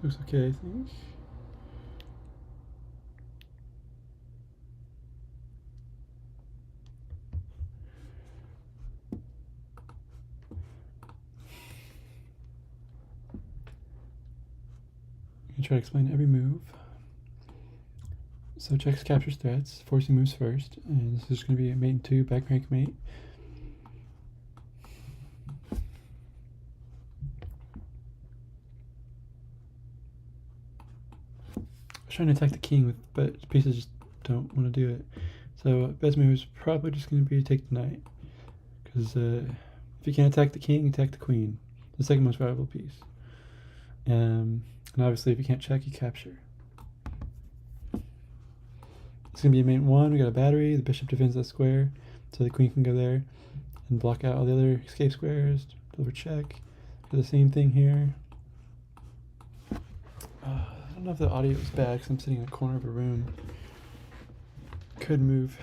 Looks okay, I think. I'm gonna try to explain every move. So checks captures threats, forcing moves first, and this is going to be a mate and 2, back rank mate. I was trying to attack the king, but pieces just don't want to do it. So best move is probably just going to be to take the knight, because if you can't attack the king, attack the queen, the second most valuable piece. And obviously, if you can't check, you capture. It's going to be a mate 1. We got a battery. The bishop defends that square, so the queen can go there and block out all the other escape squares. Deliver check. Do the same thing here. I don't know if the audio is bad because I'm sitting in a corner of a room. Could move.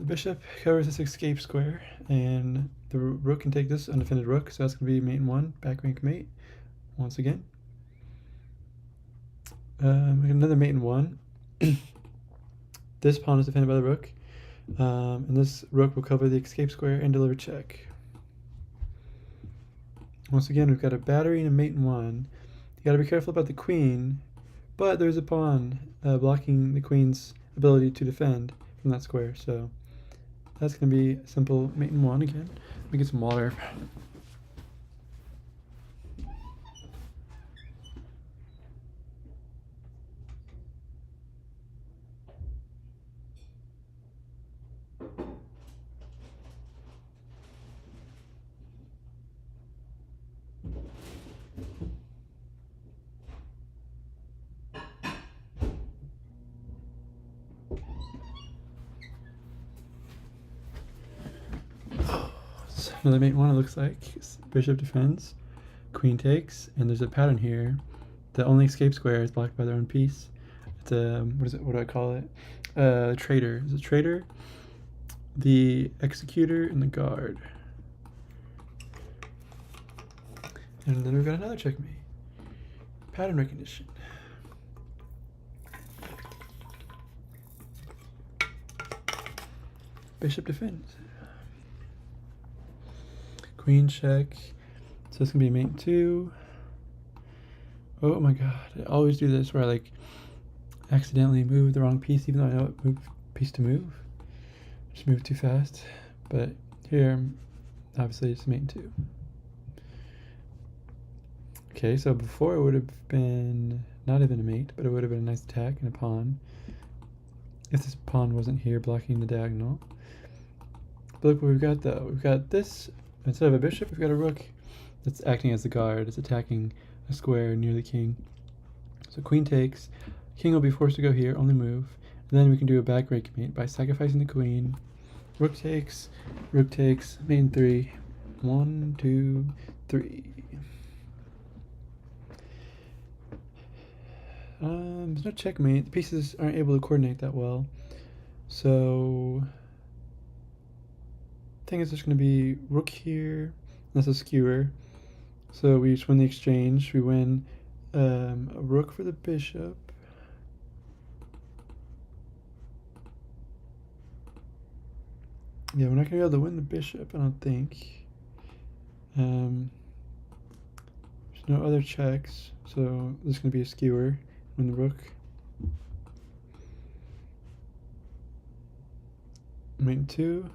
The bishop covers this escape square, and the rook can take this undefended rook, so that's going to be mate 1, back rank mate, once again. We got another mate 1. This pawn is defended by the rook, and this rook will cover the escape square and deliver check. Once again, we've got a battery and a mate 1. You got to be careful about the queen, but there's a pawn blocking the queen's ability to defend from that square, so that's going to be a simple mate 1 again. Let me get some water. Another mate 1, it looks like. Bishop defends, queen takes, and there's a pattern here. The only escape square is blocked by their own piece. It's a, what do I call it? Traitor. It's a traitor, the executor, and the guard. And then we've got another checkmate. Pattern recognition. Bishop defends. Queen check. So it's gonna be mate 2. Oh my god, I always do this where I like accidentally move the wrong piece even though I know what piece to move. Just move too fast. But here, obviously it's mate 2. Okay, so before it would have been not even a mate, but it would have been a nice attack and a pawn. If this pawn wasn't here blocking the diagonal. But look what we've got though. We've got this. Instead of a bishop, we've got a rook that's acting as the guard. It's attacking a square near the king. So queen takes. King will be forced to go here, only move. And then we can do a back rank mate by sacrificing the queen. Rook takes, mate 3. 1, 2, 3. There's no checkmate. The pieces aren't able to coordinate that well. So I think it's just going to be rook here. That's a skewer. So we just win the exchange. We win a rook for the bishop. Yeah, we're not going to be able to win the bishop, I don't think. There's no other checks, so this is going to be a skewer. Win the rook. Mate 2.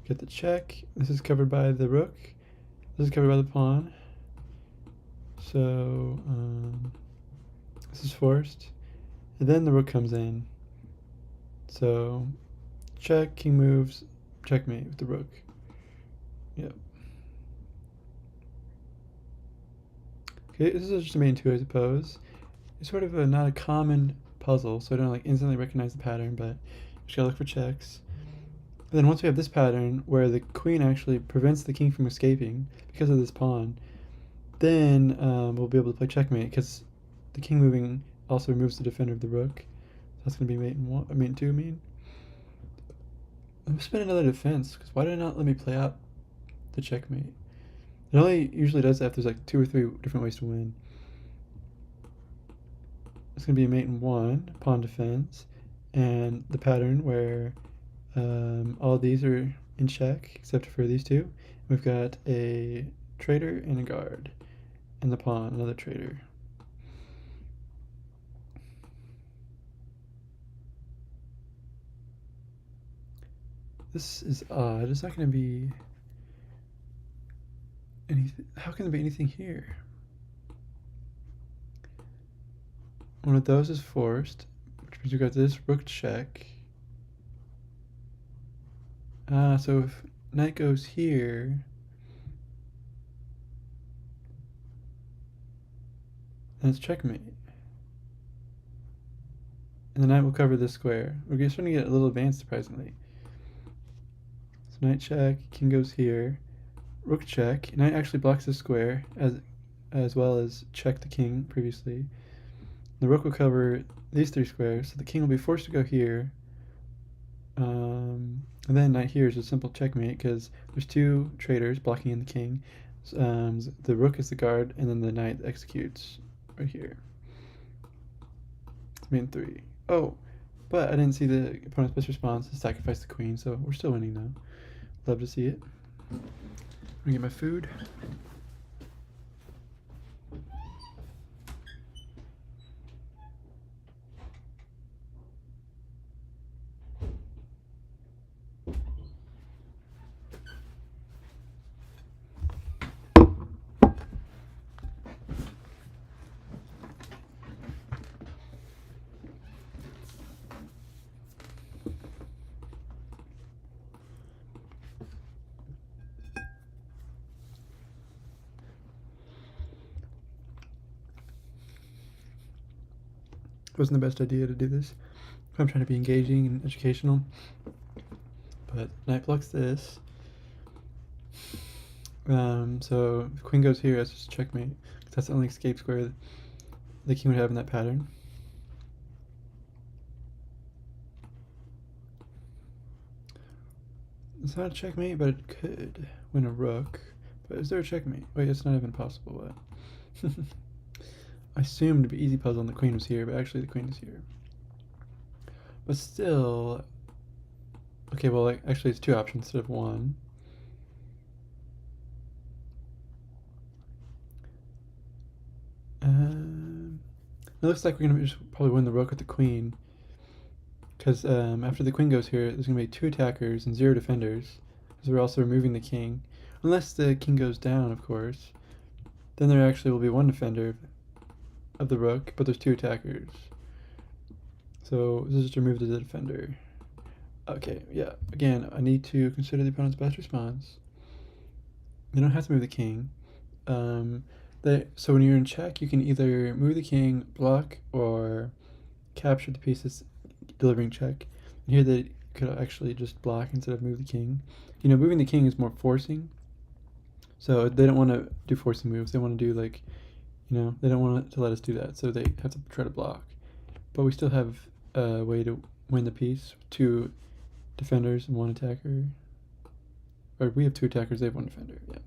Get the check. This is covered by the rook. This is covered by the pawn. So this is forced. And then the rook comes in. So check, king moves, checkmate with the rook. Yep. Okay, this is just a mate 2, I suppose. It's sort of not a common puzzle, so I don't like instantly recognize the pattern, but just gotta look for checks. And then once we have this pattern where the queen actually prevents the king from escaping because of this pawn, then we'll be able to play checkmate because the king moving also removes the defender of the rook. So that's gonna be mate 2. I'm spending another defense because why did it not let me play out the checkmate? It only usually does that if there's like 2 or 3 different ways to win. it's going to be a mate in 1, pawn defense, and the pattern where all these are in check except for these two. We've got a traitor and a guard, and the pawn, another traitor. This is odd. It's not going to be anything. How can there be anything here? One of those is forced, which means we've got this rook check. So if knight goes here, then it's checkmate. And the knight will cover this square. We're starting to get a little advanced, surprisingly. So knight check, king goes here, rook check. Knight actually blocks this square as well as check the king previously. The rook will cover these 3 squares, so the king will be forced to go here. And then knight here is a simple checkmate because there's 2 traitors blocking in the king. The rook is the guard, and then the knight executes right here. It's main 3. Oh, but I didn't see the opponent's best response to sacrifice the queen, so we're still winning now. Love to see it. I'm gonna get my food. Wasn't the best idea to do this. I'm trying to be engaging and educational. But knight blocks this. So if queen goes here, that's just checkmate. That's the only escape square the king would have in that pattern. It's not a checkmate, but it could win a rook. But is there a checkmate? Wait, it's not even possible. But I assumed it'd be easy puzzle and the queen was here, but actually the queen is here. But still, okay, well, actually it's 2 options instead of 1. It looks like we're gonna just probably win the rook with the queen, because after the queen goes here, there's gonna be 2 attackers and 0 defenders, because we're also removing the king. Unless the king goes down, of course. Then there actually will be 1 defender of the rook, but there's 2 attackers. So this is just removed as a defender. Okay, yeah. Again, I need to consider the opponent's best response. You don't have to move the king. So when you're in check, you can either move the king, block, or capture the pieces, delivering check. And here they could actually just block instead of move the king. You know, moving the king is more forcing. So they don't want to do forcing moves. They want to do like, you know, they don't want to let us do that. So they have to try to block. But we still have a way to win the piece with 2 defenders and 1 attacker. Or we have 2 attackers, they have 1 defender, yeah.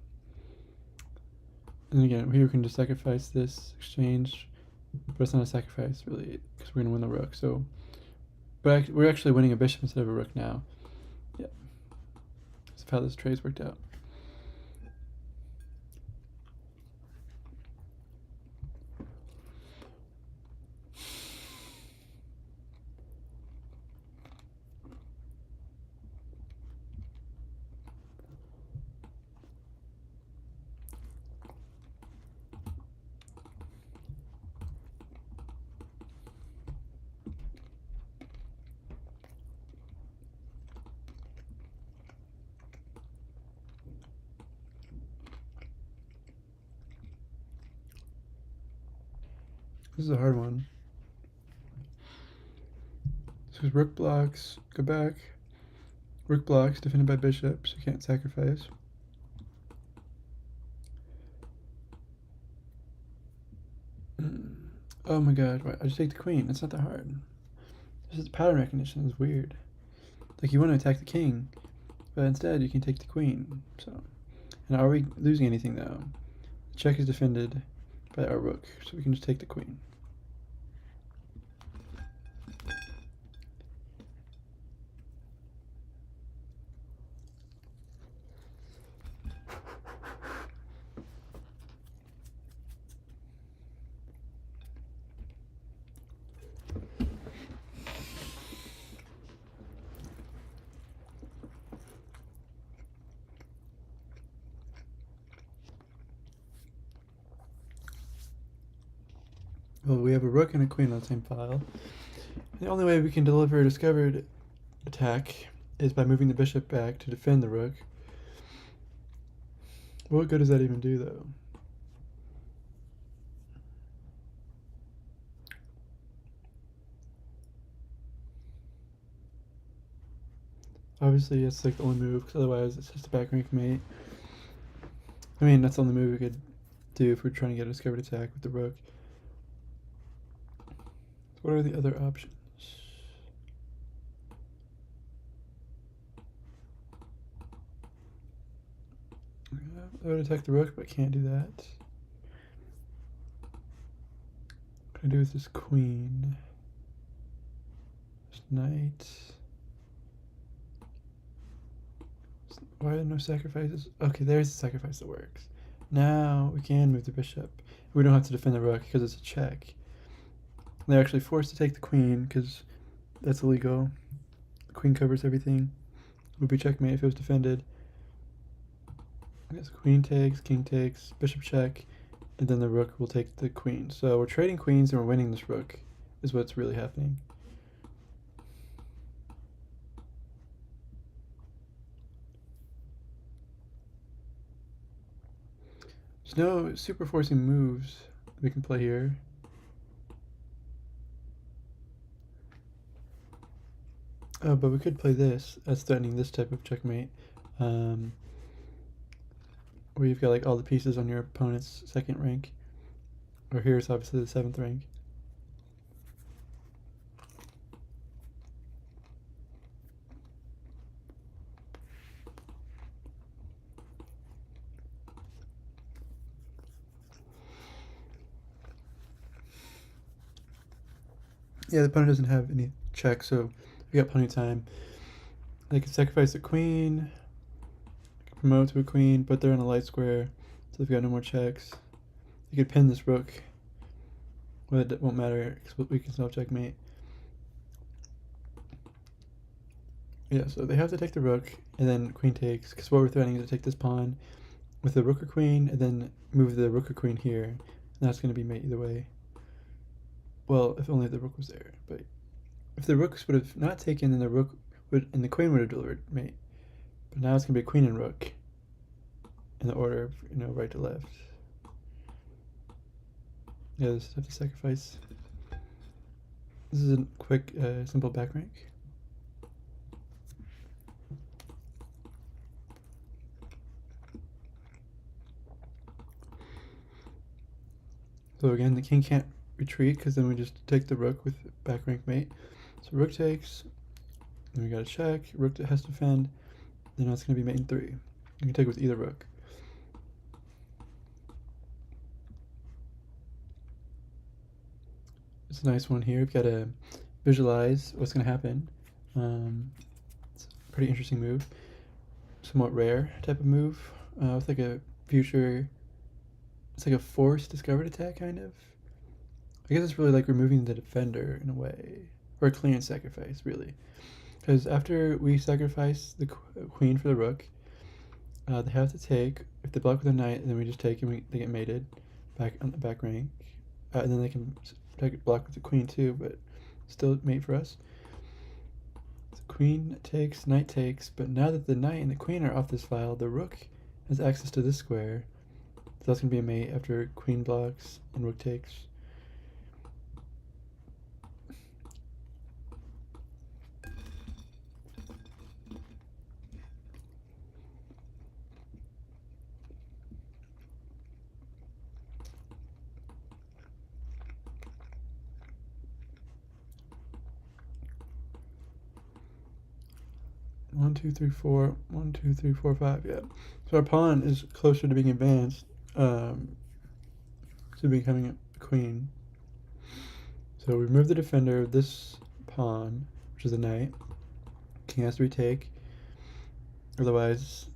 And again, here we can just sacrifice this exchange, but it's not a sacrifice really, because we're going to win the rook. So, but we're actually winning a bishop instead of a rook now. Yeah, that's how this trade's worked out. This is a hard one. So rook blocks, go back. Rook blocks, defended by bishops, you can't sacrifice. Oh my god, why? I just take the queen. That's not that hard. This is pattern recognition is weird. Like you want to attack the king, but instead you can take the queen. So, and are we losing anything though? The check is defended by our rook, so we can just take the queen. Well, we have a rook and a queen on the same file. The only way we can deliver a discovered attack is by moving the bishop back to defend the rook. What good does that even do, though? Obviously, it's like the only move, because otherwise it's just a back rank mate. I mean, that's the only move we could do if we're trying to get a discovered attack with the rook. So what are the other options? I would attack the rook, but can't do that. What can I do with this queen? This knight. Why are there no sacrifices? Okay, there's the sacrifice that works. Now we can move the bishop. We don't have to defend the rook because it's a check. They're actually forced to take the queen because that's illegal. The queen covers everything. It would be checkmate if it was defended. I guess queen takes, king takes, bishop check, and then the rook will take the queen. So we're trading queens and we're winning this rook, is what's really happening. There's no super forcing moves we can play here. But we could play this as threatening this type of checkmate. Where you've got like all the pieces on your opponent's second rank. Or here's obviously the 7th rank. Yeah, the opponent doesn't have any checks, so we got plenty of time. They can sacrifice a queen, promote to a queen, but they're in a light square, so they've got no more checks. You could pin this rook, but it won't matter because we can still checkmate. Yeah, so they have to take the rook, and then queen takes, because what we're threatening is to take this pawn with the rook or queen, and then move the rook or queen here, and that's going to be mate either way. Well, if only the rook was there, but if the rooks would have not taken, then the rook would, and the queen would have delivered mate. But now it's going to be queen and rook in the order of, right to left. Yeah, this have to sacrifice. This is a quick, simple back rank. So again, the king can't retreat because then we just take the rook with back rank mate. So rook takes, then we got a check, rook has to defend, then that's going to be mate in 3. You can take it with either rook. It's a nice one here. We've got to visualize what's going to happen. It's a pretty interesting move. Somewhat rare type of move. With like a future, it's like a forced discovered attack kind of. I guess it's really like removing the defender in a way, or a clearance sacrifice, really. Because after we sacrifice the queen for the rook, they have to take. If they block with a knight, then we just take and they get mated back on the back rank, and then they can block with the queen too, but still mate for us. So queen takes, knight takes, but now that the knight and the queen are off this file, the rook has access to this square. So that's gonna be a mate after queen blocks and rook takes. One, two, three, four. 1, 2, 3, 4, 5. Yeah. So our pawn is closer to being advanced, to becoming a queen. So we remove the defender of this pawn, which is a knight. King has to retake. Otherwise,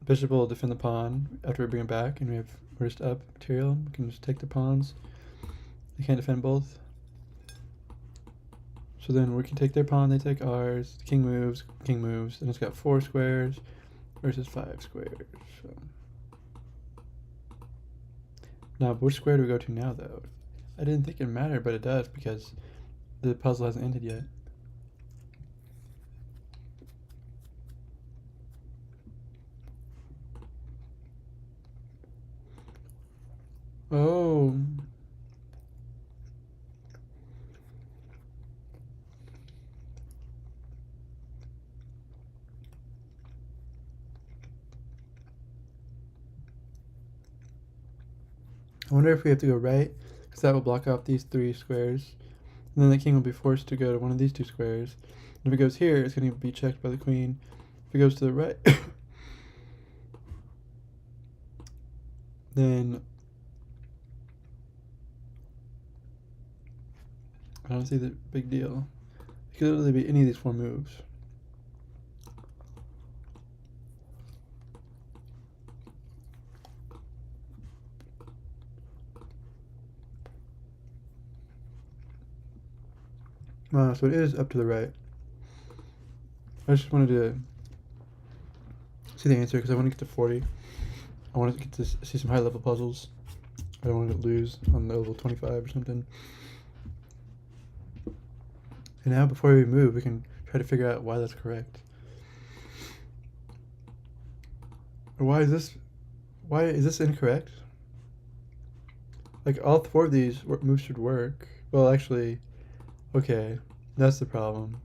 bishop will defend the pawn after we bring it back, and we have worst up material. We can just take the pawns. They can't defend both. So then we can take their pawn, they take ours, the king moves, and it's got 4 squares versus 5 squares. So. Now, which square do we go to now, though? I didn't think it mattered, but it does because the puzzle hasn't ended yet. Oh. I wonder if we have to go right, because that will block off these 3 squares. And then the king will be forced to go to one of these 2 squares. And if it goes here, it's going to be checked by the queen. If it goes to the right, then I don't see the big deal. It could literally be any of these 4 moves. So it is up to the right. I just wanted to see the answer because I want to get to 40. I want to get to see some high level puzzles. I don't want to lose on level 25 or something. And now before we move, we can try to figure out why that's correct. Or why is this incorrect? Like all 4 of these moves should work. Well, actually, okay, that's the problem.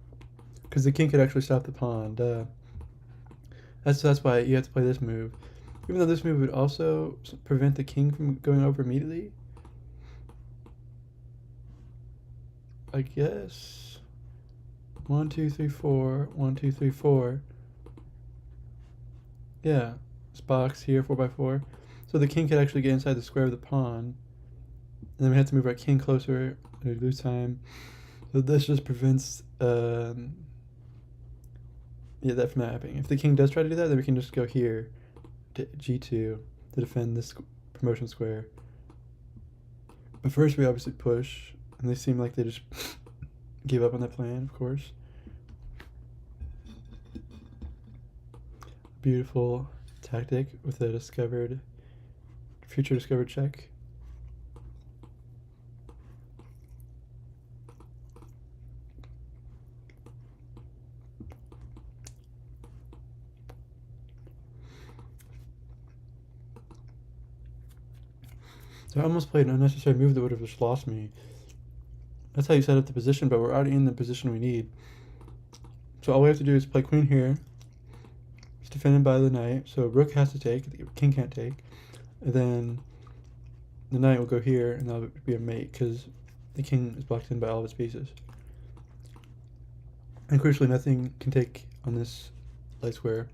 Because the king could actually stop the pawn, duh. That's why you have to play this move. Even though this move would also prevent the king from going over immediately. I guess. 1, 2, 3, 4. 1, 2, 3, 4. Yeah. This box here, 4x4. So the king could actually get inside the square of the pawn. And then we have to move our king closer. And we lose time. So this just prevents that from happening. If the king does try to do that, then we can just go here to g2 to defend this promotion square. But first we obviously push, and they seem like they just gave up on that plan, of course. Beautiful tactic with a future discovered check. So I almost played an unnecessary move that would have just lost me. That's how you set up the position, but we're already in the position we need. So all we have to do is play queen here. It's defended by the knight, so rook has to take, the king can't take. And then the knight will go here, and that'll be a mate, because the king is blocked in by all of its pieces. And crucially, nothing can take on this light square.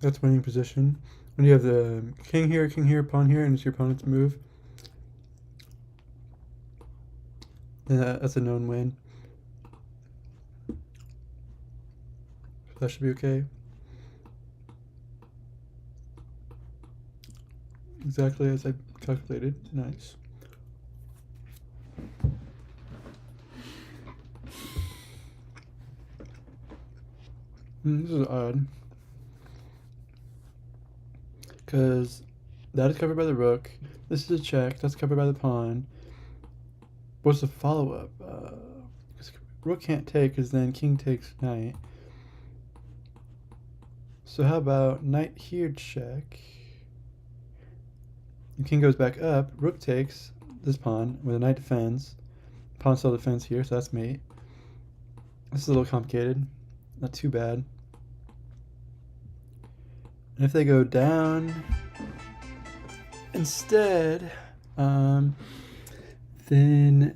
That's winning position. When you have the king here, pawn here, and it's your opponent's move, then that's a known win. So that should be okay. Exactly as I calculated. Nice. This is odd. Because that is covered by the rook. This is a check. That's covered by the pawn. What's the follow-up? Rook can't take because then king takes knight. So how about knight here check? The king goes back up. Rook takes this pawn where the knight defends. Pawn still defends here, so that's mate. This is a little complicated. Not too bad. And if they go down instead, then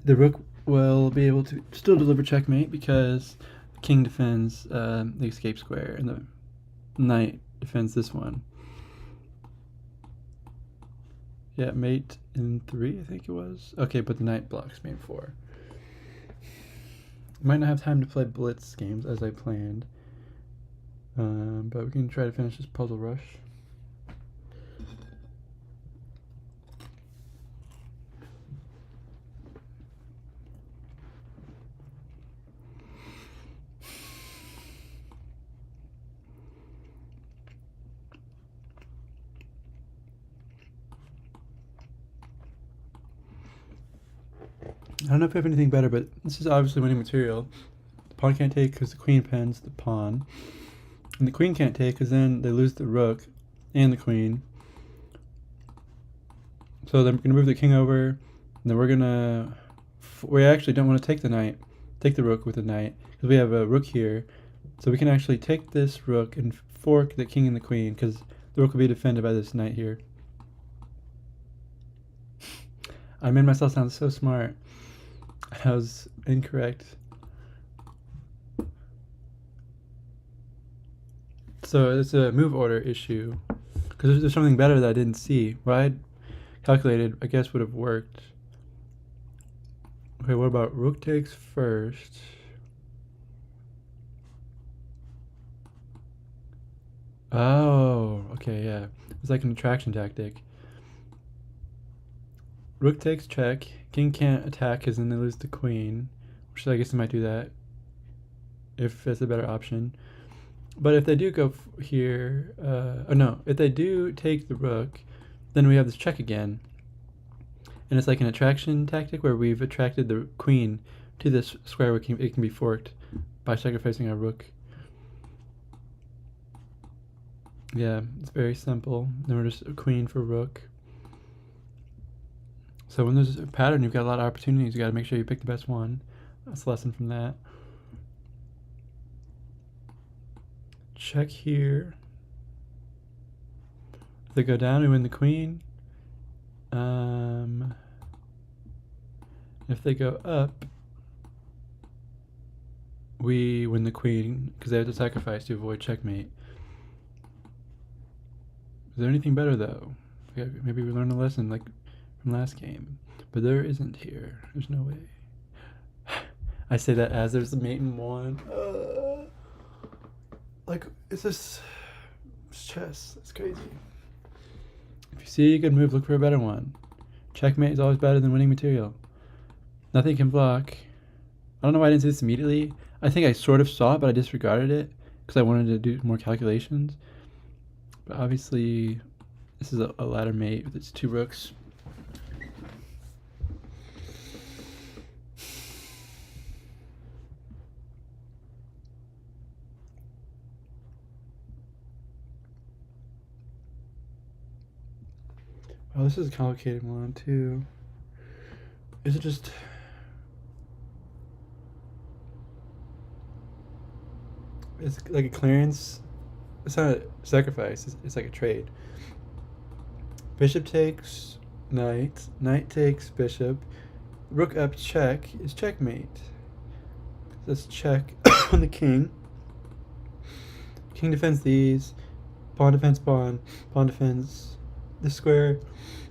the rook will be able to still deliver checkmate because the king defends the escape square and the knight defends this one. Yeah, mate in 3, I think it was. Okay, but the knight blocks mate 4. Might not have time to play Blitz games as I planned. But we can try to finish this puzzle rush. I don't know if we have anything better, but this is obviously winning material. The pawn can't take because the queen pens the pawn. And the queen can't take because then they lose the rook and the queen. So then we're going to move the king over. And then we're going to... We actually don't want to take the knight. Take the rook with the knight. Because we have a rook here. So we can actually take this rook and fork the king and the queen. Because the rook will be defended by this knight here. I made myself sound so smart. I was incorrect. So it's a move order issue. Because there's something better that I didn't see. What I calculated, I guess, would have worked. Okay, what about rook takes first? Oh, okay, yeah. It's like an attraction tactic. Rook takes check. King can't attack because then they lose the queen. Which I guess they might do that if that's a better option. But if they do go here, oh no, if they do take the rook, then we have this check again. And it's like an attraction tactic where we've attracted the queen to this square where it can be forked by sacrificing our rook. Yeah, it's very simple. Then we're just a queen for rook. So when there's a pattern, you've got a lot of opportunities. You got to make sure you pick the best one. That's a lesson from that. Check here. If they go down, we win the queen. If they go up, we win the queen because they have to sacrifice to avoid checkmate. Is there anything better though? Maybe we learned a lesson like from last game, but there isn't here. There's no way. I say that as there's a mate in one. Like, it's just chess. It's crazy. If you see a good move, look for a better one. Checkmate is always better than winning material. Nothing can block. I don't know why I didn't see this immediately. I think I sort of saw it, but I disregarded it because I wanted to do more calculations. But obviously, this is a ladder mate with its two rooks. Oh, this is a complicated one too. Is it just... It's like a clearance. It's not a sacrifice. It's like a trade. Bishop takes knight. Knight takes bishop. Rook up check is checkmate. Let's check on the king. King defends these. Pawn defends pawn. Pawn defends this square.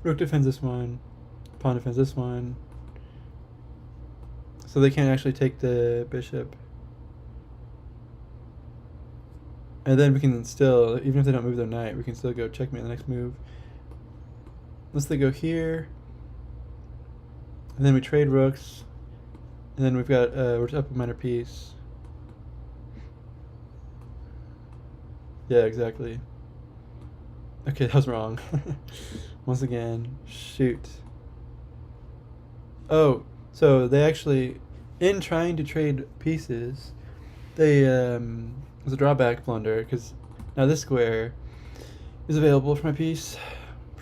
Rook defends this one. Pawn defends this one. So they can't actually take the bishop. And then we can still, even if they don't move their knight, we can still go checkmate the next move. Unless they go here. And then we trade rooks. And then we've got, we're up a minor piece. Yeah, exactly. Okay, that was wrong. Once again, shoot. Oh, so they actually, in trying to trade pieces, they, it was a drawback blunder, because now this square is available for my piece.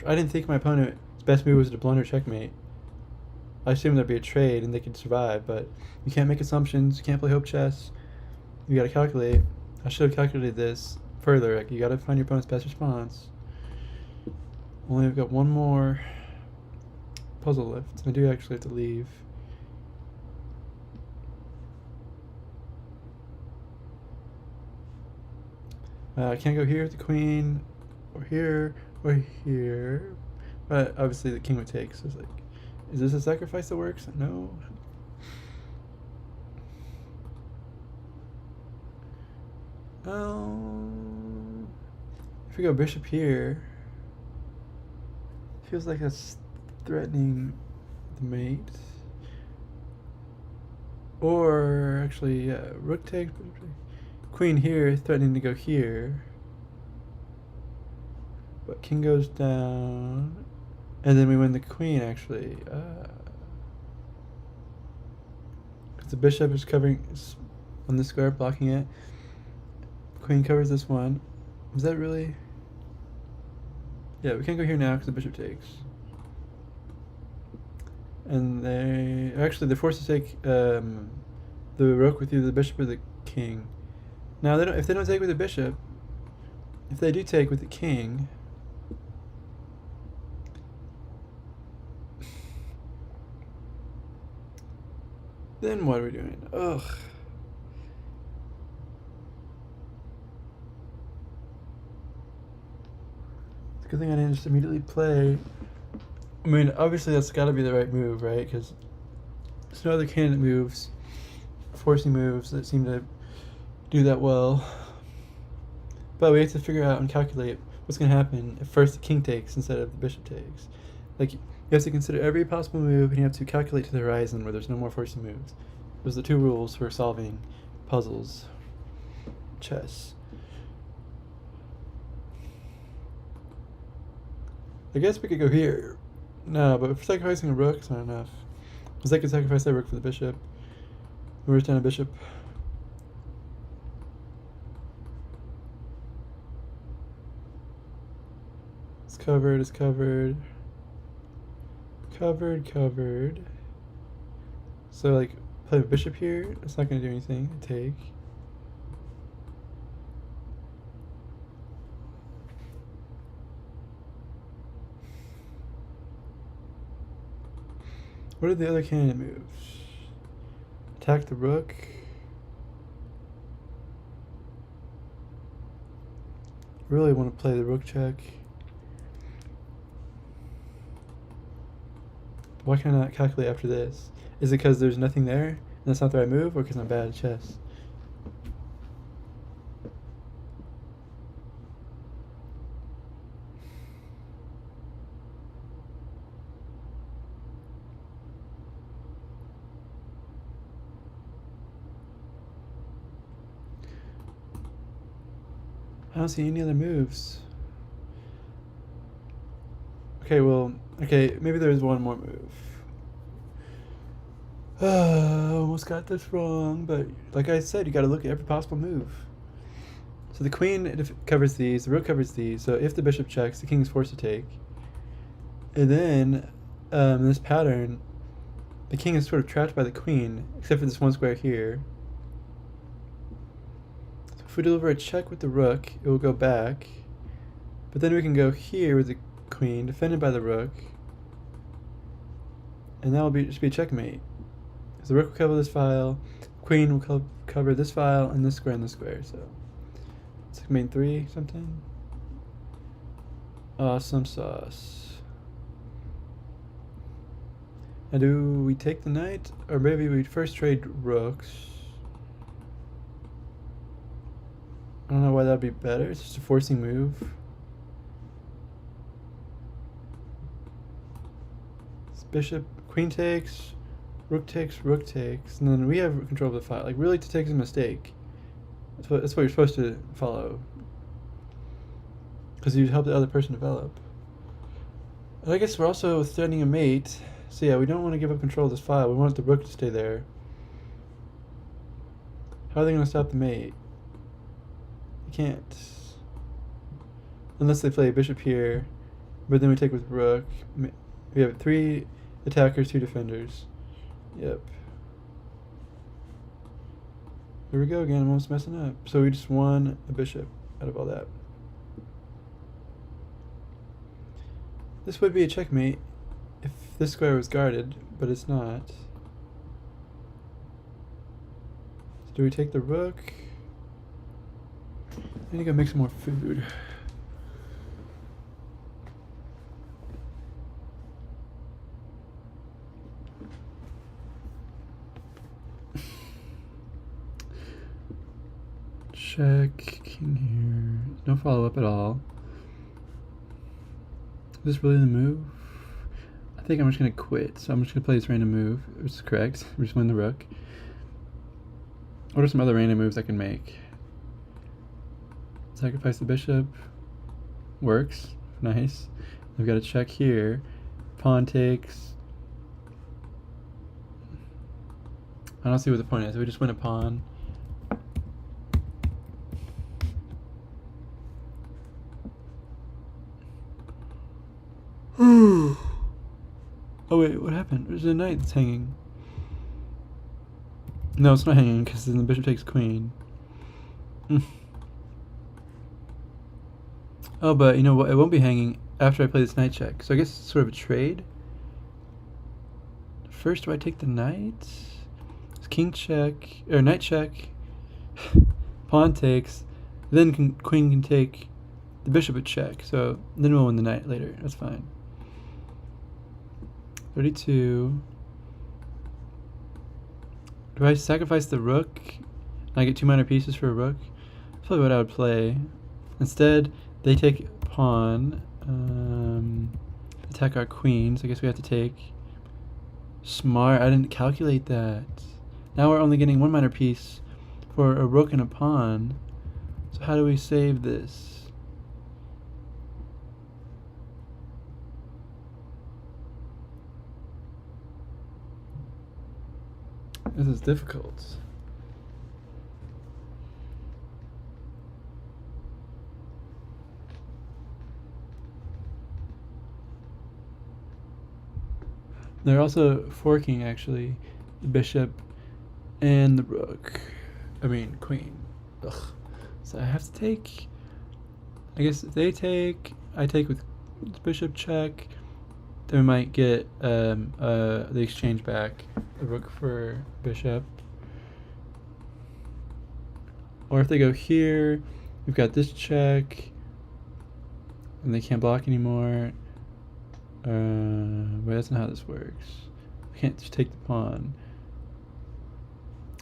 I didn't think my opponent's best move was to blunder checkmate. I assumed there'd be a trade and they could survive, but you can't make assumptions, you can't play hope chess. You gotta calculate. I should have calculated this further. Like, you gotta find your opponent's best response. Only I've got one more puzzle left. I do actually have to leave. I can't go here with the queen, or here, or here. But obviously the king would take, so it's like, is this a sacrifice that works? No. If we go bishop here, feels like that's threatening the mate. Or actually, yeah, rook takes, queen here, threatening to go here. But king goes down, and then we win the queen actually. the bishop is covering on this square, blocking it. Queen covers this one. Is that really? Yeah, we can't go here now because the bishop takes. And they're forced to take the rook with either the bishop or the king. Now, if they don't take with the bishop, if they do take with the king, then what are we doing? Ugh. It's a good thing I didn't just immediately play. I mean, obviously that's got to be the right move, right? Because there's no other candidate moves, forcing moves that seem to do that well. But we have to figure out and calculate what's going to happen if first the king takes instead of the bishop takes. Like, you have to consider every possible move, and you have to calculate to the horizon where there's no more forcing moves. Those are the two rules for solving puzzles. Chess. I guess we could go here. No, but for sacrificing a rook, it's not enough. Because I could sacrifice that rook for the bishop. Where's down a bishop? It's covered, it's covered. Covered. So, like, play a bishop here, it's not going to do anything. Take. What are the other candidate moves? Attack the rook. Really want to play the rook check. Why can't I not calculate after this? Is it because there's nothing there and that's not the right move, or because I'm bad at chess? I don't see any other moves. Okay, maybe there's one more move. Almost got this wrong, but like I said, you gotta look at every possible move. So the queen covers these, the rook covers these, so if the bishop checks, the king is forced to take. And then, in this pattern, the king is sort of trapped by the queen, except for this one square here. So if we deliver a check with the rook, it will go back. But then we can go here with the queen, defended by the rook. And that will just be a checkmate. Because the rook will cover this file, queen will cover this file, and this square and this square. So it's like main 3 something. Awesome sauce. Now do we take the knight, or maybe we first trade rooks? I don't know why that would be better. It's just a forcing move. It's bishop, queen takes, rook takes, and then we have control of the file. Like, really, to take is a mistake. That's what you're supposed to follow. Because you help the other person develop. And I guess we're also threatening a mate. So yeah, we don't want to give up control of this file. We want the rook to stay there. How are they going to stop the mate? They can't. Unless they play a bishop here. But then we take with rook. We have 3 attackers, 2 defenders. Yep. Here we go again, I'm almost messing up. So we just won a bishop out of all that. This would be a checkmate if this square was guarded, but it's not. So do we take the rook? I need to go make some more food. Check, king here. No follow-up at all. Is this really the move? I think I'm just going to quit, so I'm just going to play this random move, which is correct. We're just winning the rook. What are some other random moves I can make? Sacrifice the bishop. Works. Nice. I've got a check here. Pawn takes. I don't see what the point is. We just win a pawn. Oh wait, what happened? There's a knight that's hanging. No, it's not hanging because then the bishop takes queen. Oh, but you know what? It won't be hanging after I play this knight check. So I guess it's sort of a trade. First, do I take the knight? It's king check, or knight check. Pawn takes. Then queen can take the bishop at check. So then we'll win the knight later. That's fine. 32. Do I sacrifice the rook? I get 2 minor pieces for a rook? That's probably what I would play. Instead, they take pawn. Attack our queen, so I guess we have to take. Smart, I didn't calculate that. Now we're only getting 1 minor piece for a rook and a pawn. So how do we save this? This is difficult. They're also forking, actually, the bishop and the rook. I mean, queen. Ugh. So I have to take. I guess if they take, I take with bishop check. Then we might get the exchange back, the rook for bishop. Or if they go here, we've got this check, and they can't block anymore. But that's not how this works. We can't just take the pawn.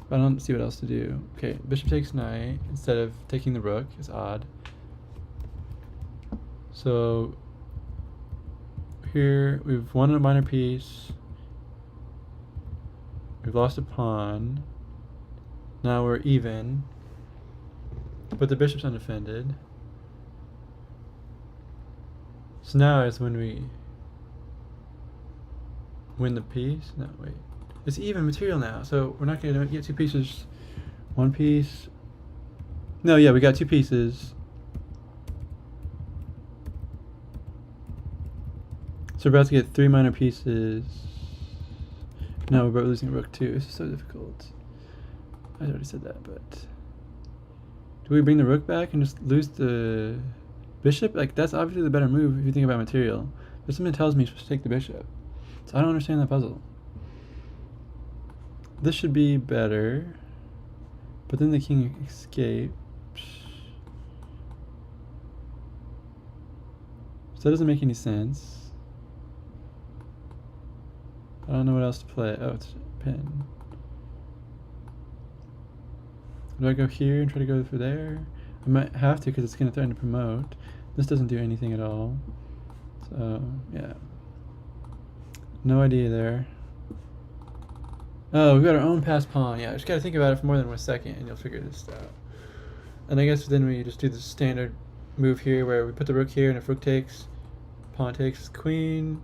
I don't see what else to do. Okay, bishop takes knight instead of taking the rook. It's odd. So here we've won a minor piece. We've lost a pawn. Now we're even. But the bishop's undefended. So now is when we win the piece. No, wait. It's even material now, so we're not going to get 2 pieces. 1 piece. No, yeah, we got 2 pieces. So we're about to get 3 minor pieces. No, we're about losing rook too. This is so difficult. I already said that, but do we bring the rook back and just lose the bishop? Like, that's obviously the better move if you think about material. But something tells me you're supposed to take the bishop. So I don't understand that puzzle. This should be better. But then the king escapes. So that doesn't make any sense. I don't know what else to play. Oh, it's a pin. Do I go here and try to go for there? I might have to because it's going to threaten to promote. This doesn't do anything at all. So, yeah. No idea there. Oh, we've got our own passed pawn. Yeah, just got to think about it for more than 1 second and you'll figure this out. And I guess then we just do the standard move here where we put the rook here and if rook takes, pawn takes queen.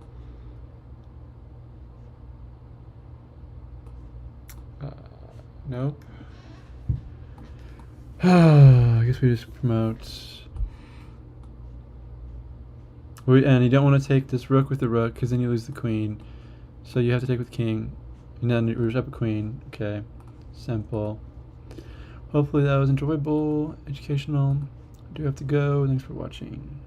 Nope. I guess we just promote. And you don't want to take this rook with the rook because then you lose the queen. So you have to take with king. And then you up a queen. Okay. Simple. Hopefully that was enjoyable, educational. I do have to go. Thanks for watching.